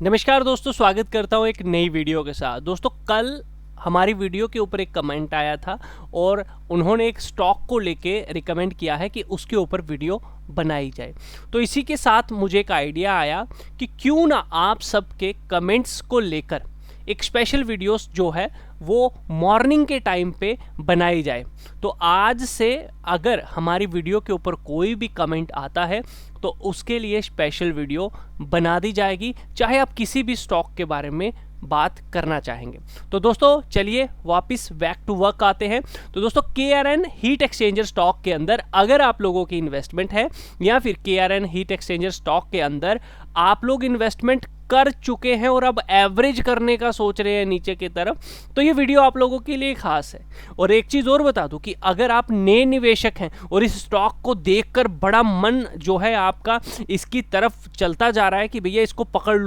नमस्कार दोस्तों, स्वागत करता हूँ एक नई वीडियो के साथ। दोस्तों, कल हमारी वीडियो के ऊपर एक कमेंट आया था और उन्होंने एक स्टॉक को लेके रिकमेंड किया है कि उसके ऊपर वीडियो बनाई जाए। तो इसी के साथ मुझे एक आइडिया आया कि क्यों ना आप सबके कमेंट्स को लेकर एक स्पेशल वीडियोस जो है वो मॉर्निंग के टाइम पे बनाई जाए। तो आज से अगर हमारी वीडियो के ऊपर कोई भी कमेंट आता है तो उसके लिए स्पेशल वीडियो बना दी जाएगी, चाहे आप किसी भी स्टॉक के बारे में बात करना चाहेंगे। तो दोस्तों चलिए वापस बैक टू वर्क आते हैं। तो दोस्तों, KRN हीट एक्सचेंजर स्टॉक के अंदर अगर आप लोगों की इन्वेस्टमेंट है या फिर KRN हीट एक्सचेंजर स्टॉक के अंदर आप लोग इन्वेस्टमेंट कर चुके हैं और अब एवरेज करने का सोच रहे हैं नीचे की तरफ, तो ये वीडियो आप लोगों के लिए खास है। और एक चीज़ और बता दूं कि अगर आप नए निवेशक हैं और इस स्टॉक को देखकर बड़ा मन जो है आपका इसकी तरफ चलता जा रहा है कि भैया इसको पकड़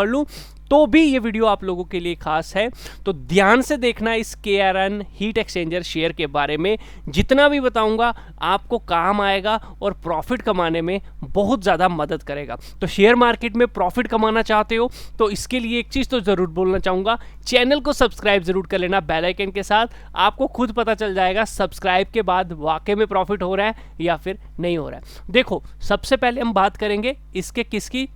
लूं, तो भी ये वीडियो आप लोगों के लिए खास है। तो ध्यान से देखना इस KRN हीट एक्सचेंजर शेयर के बारे में। जितना भी बताऊंगा आपको काम आएगा और प्रॉफिट कमाने में बहुत ज़्यादा मदद करेगा। तो शेयर मार्केट में प्रॉफिट कमाना चाहते हो तो इसके लिए एक चीज़ तो ज़रूर बोलना चाहूँगा, चैनल को सब्सक्राइब ज़रूर कर लेना बेल आइकन के साथ। आपको खुद पता चल जाएगा सब्सक्राइब के बाद वाकई में प्रॉफिट हो रहा है या फिर नहीं हो रहा है। देखो, सबसे पहले हम बात करेंगे इसके किसकी,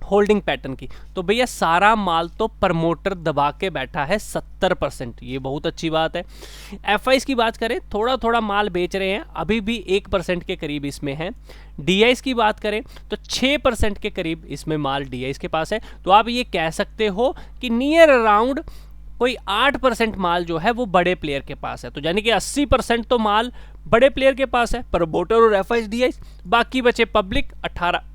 होल्डिंग पैटर्न की। तो भैया सारा माल तो प्रमोटर दबा के बैठा है 70%, ये बहुत अच्छी बात है। FIs की बात करें, थोड़ा थोड़ा माल बेच रहे हैं, अभी भी 1% के करीब इसमें है। DIs की बात करें तो 6% के करीब इसमें माल DIs के पास है। तो आप ये कह सकते हो कि नियर अराउंड कोई 8% माल जो है वो बड़े प्लेयर के पास है। तो यानी कि 80% तो माल बड़े प्लेयर के पास है, प्रमोटर और FIs DIs, बाकी बचे पब्लिक 18%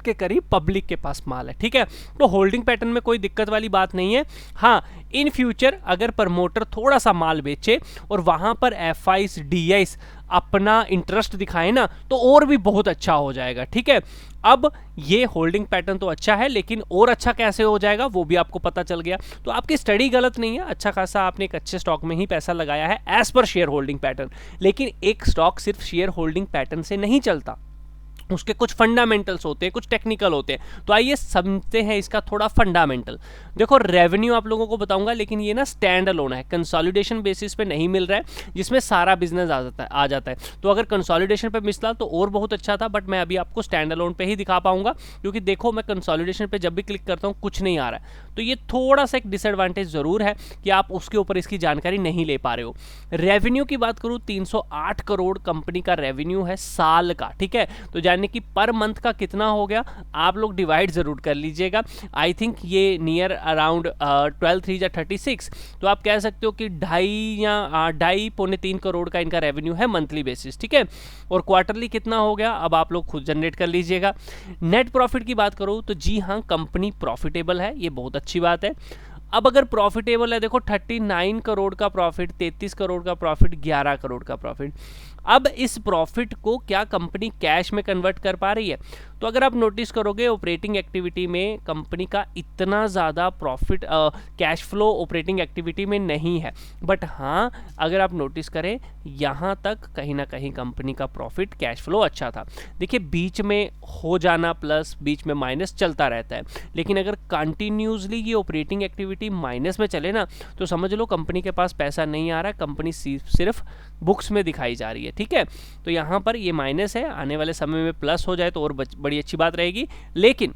के करीब पब्लिक के पास माल है। ठीक है, तो होल्डिंग पैटर्न में कोई दिक्कत वाली बात नहीं है। हाँ, इन फ्यूचर अगर प्रमोटर थोड़ा सा माल बेचे और वहां पर FIs DIs अपना इंटरेस्ट दिखाए ना तो और भी बहुत अच्छा हो जाएगा। ठीक है, अब ये होल्डिंग पैटर्न तो अच्छा है, लेकिन और अच्छा कैसे हो जाएगा वो भी आपको पता चल गया। तो आपकी स्टडी गलत नहीं है, अच्छा खासा आपने एक अच्छे स्टॉक में ही पैसा लगाया है as per share holding pattern. लेकिन एक स्टॉक सिर्फ शेयर होल्डिंग पैटर्न से नहीं चलता, उसके कुछ फंडामेंटल्स होते हैं, कुछ टेक्निकल होते हैं। तो आइए समझते हैं इसका थोड़ा फंडामेंटल। देखो, रेवेन्यू आप लोगों को बताऊंगा, लेकिन ये ना स्टैंड अलोन है, कंसोलिडेशन बेसिस पे नहीं मिल रहा है जिसमें सारा बिजनेस आ जाता है। तो अगर कंसोलिडेशन पे मिलता तो और बहुत अच्छा था, बट मैं अभी आपको स्टैंड अलोन पे ही दिखा पाऊंगा, क्योंकि देखो मैं कंसोलिडेशन पे जब भी क्लिक करता हूँ कुछ नहीं आ रहा है। तो ये थोड़ा सा एक डिसएडवांटेज जरूर है कि आप उसके ऊपर इसकी जानकारी नहीं ले पा रहे हो। रेवेन्यू की बात करूँ, 308 करोड़ कंपनी का रेवेन्यू है साल का। ठीक है, तो यानी कि पर मंथ का कितना हो गया आप लोग डिवाइड जरूर कर लीजिएगा। आई थिंक ये नियर अराउंड 12 3 या 36, तो आप कह सकते हो कि 2.5 करोड़ का इनका रेवेन्यू है मंथली बेसिस। ठीक है, और क्वार्टरली कितना हो गया अब आप लोग खुद जनरेट कर लीजिएगा। नेट प्रॉफिट की बात करूँ तो जी हाँ, कंपनी प्रॉफिटेबल है, ये बहुत अच्छी बात है। अब अगर प्रॉफिटेबल है, देखो 39 करोड़ का प्रॉफिट, 33 करोड़ का प्रॉफिट, 11 करोड़ का प्रॉफिट। अब इस प्रॉफिट को क्या कंपनी कैश में कन्वर्ट कर पा रही है? तो अगर आप नोटिस करोगे ऑपरेटिंग एक्टिविटी में कंपनी का इतना ज़्यादा profit cash flow operating activity में नहीं है। बट हाँ, अगर आप नोटिस करें यहाँ तक कहीं ना कहीं कंपनी का प्रॉफिट कैश फ्लो अच्छा था। देखिए, बीच में हो जाना प्लस, बीच में माइनस चलता रहता है, लेकिन अगर कंटिन्यूसली ये ऑपरेटिंग एक्टिविटी माइनस में चले ना तो समझ लो कंपनी के पास पैसा नहीं आ रहा, कंपनी सिर्फ बुक्स में दिखाई जा रही है। ठीक है, तो यहाँ पर ये माइनस है, आने वाले समय में प्लस हो जाए तो और बड़ी अच्छी बात रहेगी। लेकिन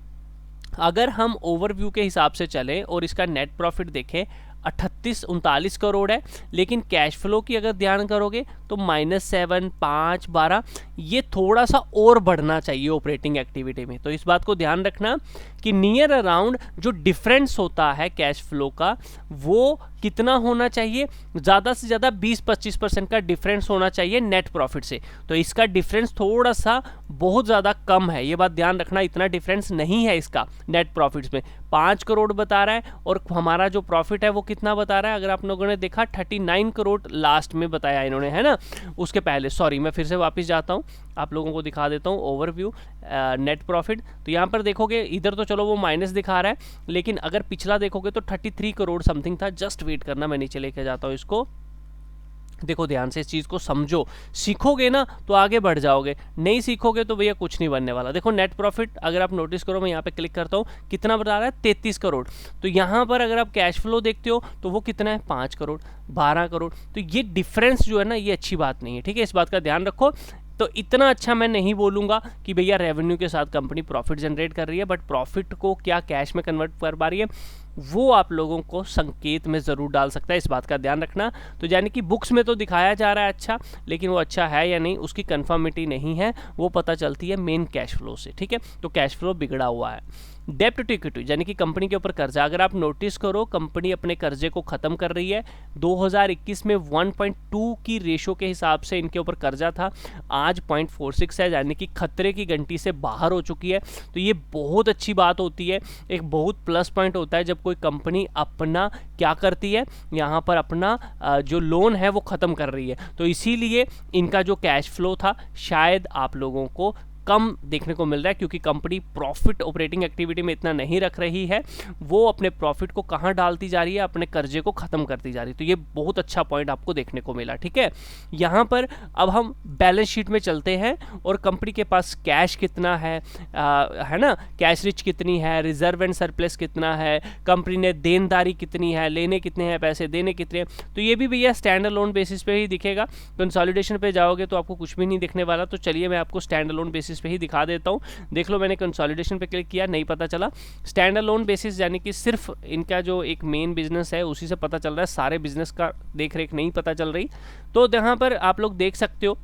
अगर हम ओवरव्यू के हिसाब से चलें और इसका नेट प्रॉफिट देखें, 39 करोड़ है, लेकिन कैश फ्लो की अगर ध्यान करोगे तो -7, 5, 12, ये थोड़ा सा और बढ़ना चाहिए ऑपरेटिंग एक्टिविटी में। तो इस बात को ध्यान रखना कि नियर अराउंड जो डिफरेंस होता है कैश फ्लो का वो कितना होना चाहिए, ज़्यादा से ज़्यादा 20-25% का डिफरेंस होना चाहिए नेट प्रॉफिट से। तो इसका डिफरेंस थोड़ा सा बहुत ज़्यादा कम है, ये बात ध्यान रखना, इतना डिफरेंस नहीं है इसका नेट प्रॉफिट्स में। 5 करोड़ बता रहा है और हमारा जो प्रॉफिट है वो कितना बता रहा है, अगर आप लोगों ने देखा 39 करोड़ लास्ट में बताया इन्होंने, है ना। उसके पहले सॉरी, मैं फिर से वापस जाता हूँ, आप लोगों को दिखा देता हूँ ओवरव्यू नेट प्रॉफिट। तो यहाँ पर देखोगे इधर तो चलो वो माइनस दिखा रहा है, लेकिन अगर पिछला देखोगे तो 33 करोड़ समथिंग था। जस्ट वेट करना, मैं नीचे लेके जाता हूँ इसको। देखो ध्यान से इस चीज़ को समझो, सीखोगे ना तो आगे बढ़ जाओगे, नहीं सीखोगे तो भैया कुछ नहीं बनने वाला। देखो नेट प्रॉफिट अगर आप नोटिस करो, मैं यहाँ पे क्लिक करता हूँ, कितना बता रहा है 33 करोड़। तो यहाँ पर अगर आप कैश फ्लो देखते हो तो वो कितना है 5 करोड़ 12 करोड़। तो ये डिफरेंस जो है ना ये अच्छी बात नहीं है, ठीक है, इस बात का ध्यान रखो। तो इतना अच्छा मैं नहीं बोलूँगा कि भैया रेवेन्यू के साथ कंपनी प्रॉफिट जनरेट कर रही है, बट प्रॉफिट को क्या कैश में कन्वर्ट कर पा रही है वो आप लोगों को संकेत में ज़रूर डाल सकता है, इस बात का ध्यान रखना। तो यानी कि बुक्स में तो दिखाया जा रहा है अच्छा, लेकिन वो अच्छा है या नहीं उसकी कंफर्मिटी नहीं है, वो पता चलती है मेन कैश फ्लो से, ठीक है। तो कैश फ्लो बिगड़ा हुआ है। डेप्ट टू इक्विटी यानी कि कंपनी के ऊपर कर्जा, अगर आप नोटिस करो कंपनी अपने कर्जे को ख़त्म कर रही है। 2021 में 1.2 की रेशो के हिसाब से इनके ऊपर कर्जा था, आज 0.46 है, यानी कि खतरे की घंटी से बाहर हो चुकी है। तो ये बहुत अच्छी बात होती है, एक बहुत प्लस पॉइंट होता है जब कोई कंपनी अपना क्या करती है, यहाँ पर अपना जो लोन है वो ख़त्म कर रही है। तो इसीलिए इनका जो कैश फ्लो था शायद आप लोगों को कम देखने को मिल रहा है, क्योंकि कंपनी प्रॉफिट ऑपरेटिंग एक्टिविटी में इतना नहीं रख रही है, वो अपने प्रॉफिट को कहाँ डालती जा रही है, अपने कर्जे को ख़त्म करती जा रही है। तो ये बहुत अच्छा पॉइंट आपको देखने को मिला, ठीक है। यहाँ पर अब हम बैलेंस शीट में चलते हैं और कंपनी के पास कैश कितना है ना, कैश रिच कितनी है, रिजर्व एंड सरप्लस कितना है, कंपनी ने देनदारी कितनी है, लेने कितने हैं पैसे, देने कितने हैं। तो ये भी भैया स्टैंड अलोन बेसिस पे ही दिखेगा। कंसोलिडेशन पे जाओगे तो आपको कुछ भी नहीं दिखने वाला। तो चलिए मैं आपको स्टैंड अलोन बेसिस पे ही दिखा देता हूँ। देख लो मैंने कंसोलिडेशन पे क्लिक किया, नहीं पता चला। स्टैंड अलोन बेसिस यानी कि सिर्फ इनका जो एक मेन बिजनेस है उसी से पता चल रहा है, सारे बिजनेस का देख रेख नहीं पता चल रही। तो यहाँ पर आप लोग देख सकते हो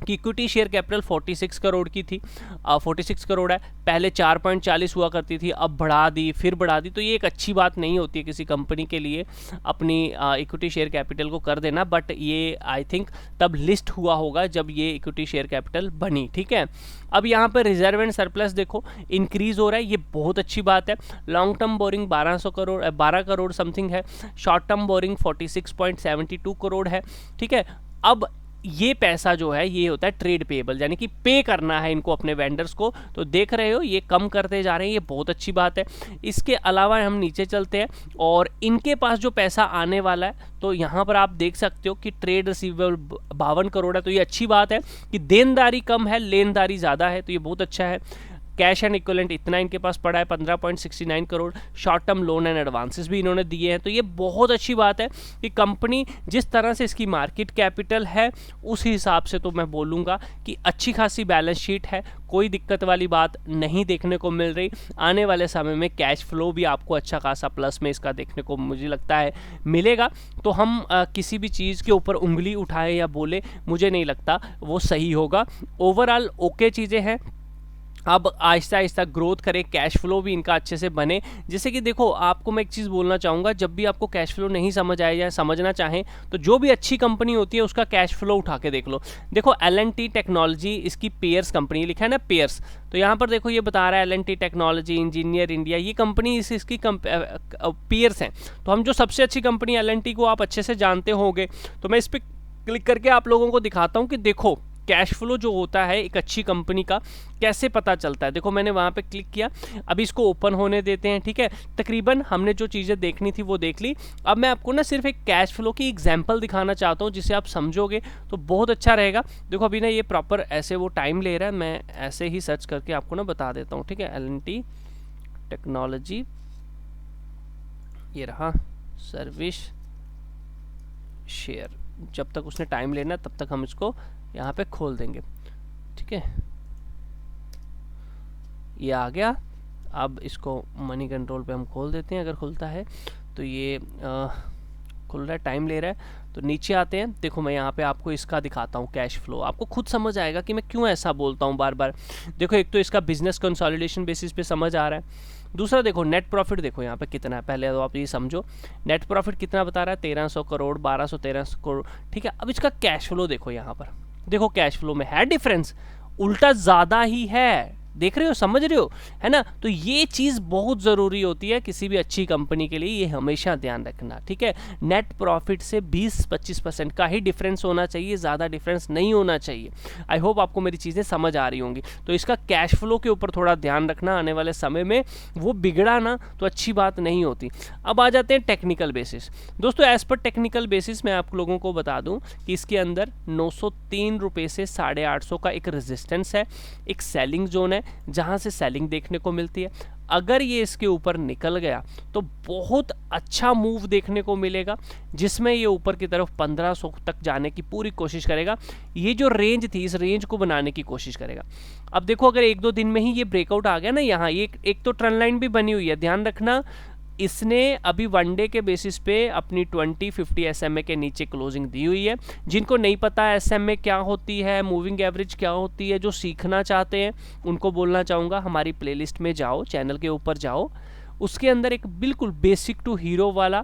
कि इक्विटी शेयर कैपिटल 46 करोड़ की थी, 46 करोड़ है, पहले 4.40 हुआ करती थी, अब बढ़ा दी फिर बढ़ा दी। तो ये एक अच्छी बात नहीं होती है किसी कंपनी के लिए अपनी इक्विटी शेयर कैपिटल को कर देना, बट ये आई थिंक तब लिस्ट हुआ होगा जब ये इक्विटी शेयर कैपिटल बनी, ठीक है। अब यहाँ पर रिजर्व एंड सरप्लस देखो इंक्रीज हो रहा है, ये बहुत अच्छी बात है। Long term borrowing 12 crore something है, शॉर्ट टर्म बोरिंग 46.72 करोड़ है, ठीक है। अब ये पैसा जो है ये होता है ट्रेड पेएबल, यानी कि पे करना है इनको अपने वेंडर्स को। तो देख रहे हो ये कम करते जा रहे हैं, ये बहुत अच्छी बात है। इसके अलावा हम नीचे चलते हैं और इनके पास जो पैसा आने वाला है, तो यहाँ पर आप देख सकते हो कि ट्रेड रिसीवेबल 52 करोड़ है। तो ये अच्छी बात है कि देनदारी कम है, लेनदारी ज़्यादा है, तो ये बहुत अच्छा है। कैश एंड इक्विवेलेंट इतना इनके पास पड़ा है 15.69 crore, short term loan and advances भी इन्होंने दिए हैं। तो ये बहुत अच्छी बात है कि कंपनी जिस तरह से इसकी मार्केट कैपिटल है उस हिसाब से तो मैं बोलूँगा कि अच्छी खासी बैलेंस शीट है, कोई दिक्कत वाली बात नहीं देखने को मिल रही। आने वाले समय में कैश फ्लो भी आपको अच्छा खासा प्लस में इसका देखने को मुझे लगता है मिलेगा। तो हम किसी भी चीज़ के ऊपर उंगली उठाए या बोले, मुझे नहीं लगता वो सही होगा। ओवरऑल ओके चीज़ें हैं। अब आहिस्ता आहिस्ता ग्रोथ करें, कैश फ्लो भी इनका अच्छे से बने। जैसे कि देखो आपको मैं एक चीज़ बोलना चाहूँगा, जब भी आपको कैश फ्लो नहीं समझ आए या समझना चाहें तो जो भी अच्छी कंपनी होती है उसका कैश फ्लो उठा के देख लो। देखो L&T टेक्नोलॉजी इसकी पेयर्स कंपनी लिखा है ना, पेयर्स। तो यहाँ पर देखो ये बता रहा है L&T टेक्नोलॉजी, इंजीनियर इंडिया, ये कंपनी इसकी पेयर्स हैं। तो हम जो सबसे अच्छी कंपनी L&T को आप अच्छे से जानते होंगे, तो मैं इस पर क्लिक करके आप लोगों को दिखाता हूँ कि देखो कैश फ्लो जो होता है एक अच्छी कंपनी का कैसे पता चलता है। देखो मैंने वहाँ पे क्लिक किया, अभी इसको ओपन होने देते हैं, ठीक है। तकरीबन हमने जो चीज़ें देखनी थी वो देख ली। अब मैं आपको ना सिर्फ एक कैश फ्लो की एग्जांपल दिखाना चाहता हूँ जिसे आप समझोगे तो बहुत अच्छा रहेगा। देखो अभी ना ये प्रॉपर ऐसे वो टाइम ले रहा है, मैं ऐसे ही सर्च करके आपको ना बता देता हूँ, ठीक है। L&T टेक्नोलॉजी, ये रहा सर्विस शेयर। जब तक उसने टाइम लेना तब तक हम इसको यहाँ पे खोल देंगे, ठीक है। ये आ गया। अब इसको मनी कंट्रोल पे हम खोल देते हैं, अगर खुलता है तो। ये खुल रहा है, टाइम ले रहा है। तो नीचे आते हैं, देखो मैं यहाँ पे आपको इसका दिखाता हूँ कैश फ्लो, आपको खुद समझ आएगा कि मैं क्यों ऐसा बोलता हूँ बार बार। देखो एक तो इसका बिजनेस कंसोलिडेशन बेसिस पे समझ आ रहा है। दूसरा देखो नेट प्रॉफिट, देखो यहाँ पे कितना है, पहले तो आप ये समझो नेट प्रॉफिट कितना बता रहा है, 1300 करोड़ 1213 करोड़, ठीक है। अब इसका कैश फ्लो देखो, यहाँ पर देखो कैश फ्लो में है डिफरेंस, उल्टा ज़्यादा ही है, देख रहे हो, समझ रहे हो, है ना। तो ये चीज़ बहुत ज़रूरी होती है किसी भी अच्छी कंपनी के लिए, ये हमेशा ध्यान रखना, ठीक है। नेट प्रॉफिट से 20-25% का ही डिफरेंस होना चाहिए, ज़्यादा डिफरेंस नहीं होना चाहिए। आई होप आपको मेरी चीज़ें समझ आ रही होंगी। तो इसका कैश फ्लो के ऊपर थोड़ा ध्यान रखना, आने वाले समय में वो बिगड़ा ना तो अच्छी बात नहीं होती। अब आ जाते हैं टेक्निकल बेसिस। दोस्तों एज पर टेक्निकल बेसिस मैं आप लोगों को बता दूं कि इसके अंदर 903 रुपये से 850 का एक रेजिस्टेंस है, एक सेलिंग जोन है जहां से सेलिंग देखने को मिलती है। अगर ये इसके ऊपर निकल गया तो बहुत अच्छा मूव देखने को मिलेगा, जिसमें ये ऊपर की तरफ 1500 तक जाने की पूरी कोशिश करेगा। ये जो रेंज थी, इस रेंज को बनाने की कोशिश करेगा। अब देखो अगर 1-2 दिन में ही ये ब्रेकआउट आ गया ना, यहाँ ये एक तो ट्रेंड लाइन भी बनी हुई है, ध्यान रखना। इसने अभी वनडे के बेसिस पे अपनी 20-50 SMA के नीचे क्लोजिंग दी हुई है। जिनको नहीं पता SMA क्या होती है, मूविंग एवरेज क्या होती है, जो सीखना चाहते हैं उनको बोलना चाहूँगा हमारी प्लेलिस्ट में जाओ, चैनल के ऊपर जाओ, उसके अंदर एक बिल्कुल बेसिक टू हीरो वाला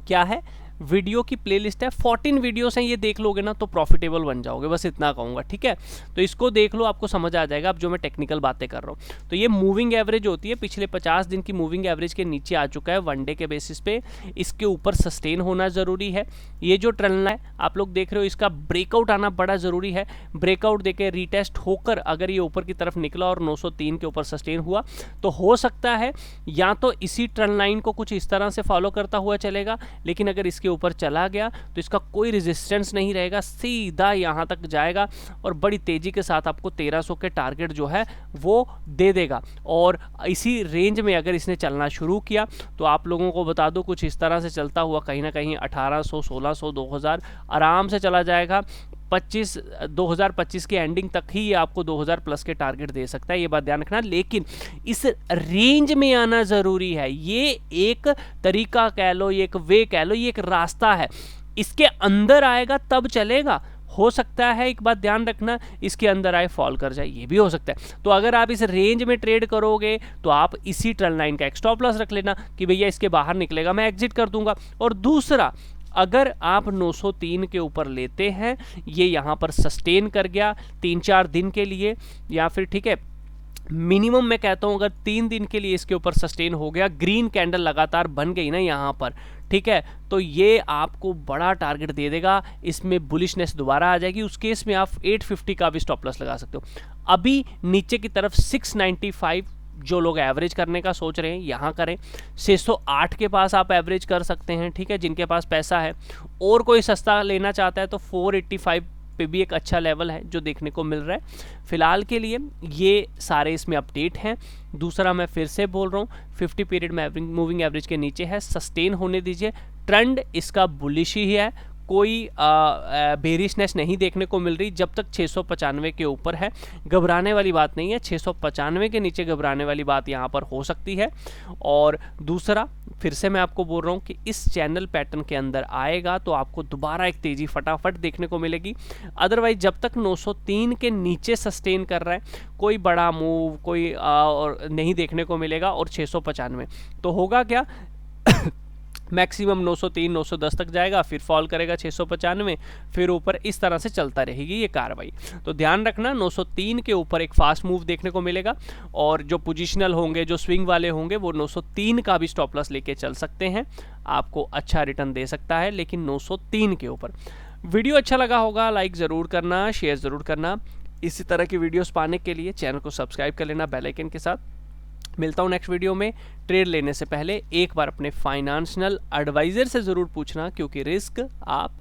क्या है वीडियो की प्लेलिस्ट है, 14 वीडियोस हैं, ये देख लोगे ना तो प्रॉफिटेबल बन जाओगे, बस इतना कहूँगा, ठीक है। तो इसको देख लो, आपको समझ आ जाएगा अब जो मैं टेक्निकल बातें कर रहा हूँ। तो ये मूविंग एवरेज होती है, पिछले 50 दिन की मूविंग एवरेज के नीचे आ चुका है वनडे के बेसिस पे, इसके ऊपर सस्टेन होना ज़रूरी है। ये जो ट्रेंड है आप लोग देख रहे हो, इसका ब्रेकआउट आना बड़ा ज़रूरी है। ब्रेकआउट देके रीटेस्ट होकर अगर ये ऊपर की तरफ निकला और 903 के ऊपर सस्टेन हुआ तो हो सकता है या तो इसी ट्रेंड लाइन को कुछ इस तरह से फॉलो करता हुआ चलेगा, लेकिन अगर इसके ऊपर चला गया तो इसका कोई रेजिस्टेंस नहीं रहेगा, सीधा यहाँ तक जाएगा और बड़ी तेजी के साथ आपको 1300 के टारगेट जो है वो दे देगा। और इसी रेंज में अगर इसने चलना शुरू किया तो आप लोगों को बता दूं कुछ इस तरह से चलता हुआ कहीं ना कहीं 1800, 1600, 2000 आराम से चला जाएगा। 2025 की एंडिंग तक ही ये आपको 2000 प्लस के टारगेट दे सकता है, ये बात ध्यान रखना। लेकिन इस रेंज में आना ज़रूरी है, ये एक तरीका कह लो, ये एक वे कह लो, ये एक रास्ता है। इसके अंदर आएगा तब चलेगा। हो सकता है, एक बात ध्यान रखना, इसके अंदर आए फॉल कर जाए, ये भी हो सकता है। तो अगर आप इस रेंज में ट्रेड करोगे तो आप इसी ट्रेंड लाइन का एक स्टॉप लॉस रख लेना कि भैया इसके बाहर निकलेगा मैं एग्जिट कर दूंगा। और दूसरा, अगर आप 903 के ऊपर लेते हैं, ये यहाँ पर सस्टेन कर गया 3-4 दिन के लिए, या फिर ठीक है मिनिमम मैं कहता हूँ अगर 3 दिन के लिए इसके ऊपर सस्टेन हो गया, ग्रीन कैंडल लगातार बन गई ना यहाँ पर, ठीक है, तो ये आपको बड़ा टारगेट दे देगा, इसमें बुलिशनेस दोबारा आ जाएगी। उस केस में आप 850 का भी स्टॉप लॉस लगा सकते हो। अभी नीचे की तरफ 695 जो लोग एवरेज करने का सोच रहे हैं यहाँ करें, 608 के पास आप एवरेज कर सकते हैं, ठीक है, जिनके पास पैसा है। और कोई सस्ता लेना चाहता है तो 485 पे भी एक अच्छा लेवल है जो देखने को मिल रहा है। फिलहाल के लिए ये सारे इसमें अपडेट हैं। दूसरा मैं फिर से बोल रहा हूँ, 50 पीरियड में मूविंग एवरेज के नीचे है, सस्टेन होने दीजिए। ट्रेंड इसका बुलिश ही है, कोई बेरिशनेस नहीं देखने को मिल रही जब तक 695 के ऊपर है। घबराने वाली बात नहीं है, 695 के नीचे घबराने वाली बात यहाँ पर हो सकती है। और दूसरा, फिर से मैं आपको बोल रहा हूँ कि इस चैनल पैटर्न के अंदर आएगा तो आपको दोबारा एक तेज़ी फटाफट देखने को मिलेगी। अदरवाइज जब तक 903 के नीचे सस्टेन कर रहा है, कोई बड़ा मूव कोई और नहीं देखने को मिलेगा। और 695 तो होगा क्या मैक्सिमम 903, 910 तक जाएगा, फिर फॉल करेगा 695, फिर ऊपर, इस तरह से चलता रहेगी ये कार्रवाई। तो ध्यान रखना 903 के ऊपर एक फास्ट मूव देखने को मिलेगा, और जो पोजिशनल होंगे, जो स्विंग वाले होंगे, वो 903 का भी स्टॉप लॉस लेके चल सकते हैं, आपको अच्छा रिटर्न दे सकता है, लेकिन 903 के ऊपर। वीडियो अच्छा लगा होगा लाइक ज़रूर करना, शेयर ज़रूर करना। इसी तरह की वीडियोस पाने के लिए चैनल को सब्सक्राइब कर लेना बेल आइकन के साथ। मिलता हूँ नेक्स्ट वीडियो में। ट्रेड लेने से पहले एक बार अपने फाइनेंशियल एडवाइज़र से ज़रूर पूछना, क्योंकि रिस्क आप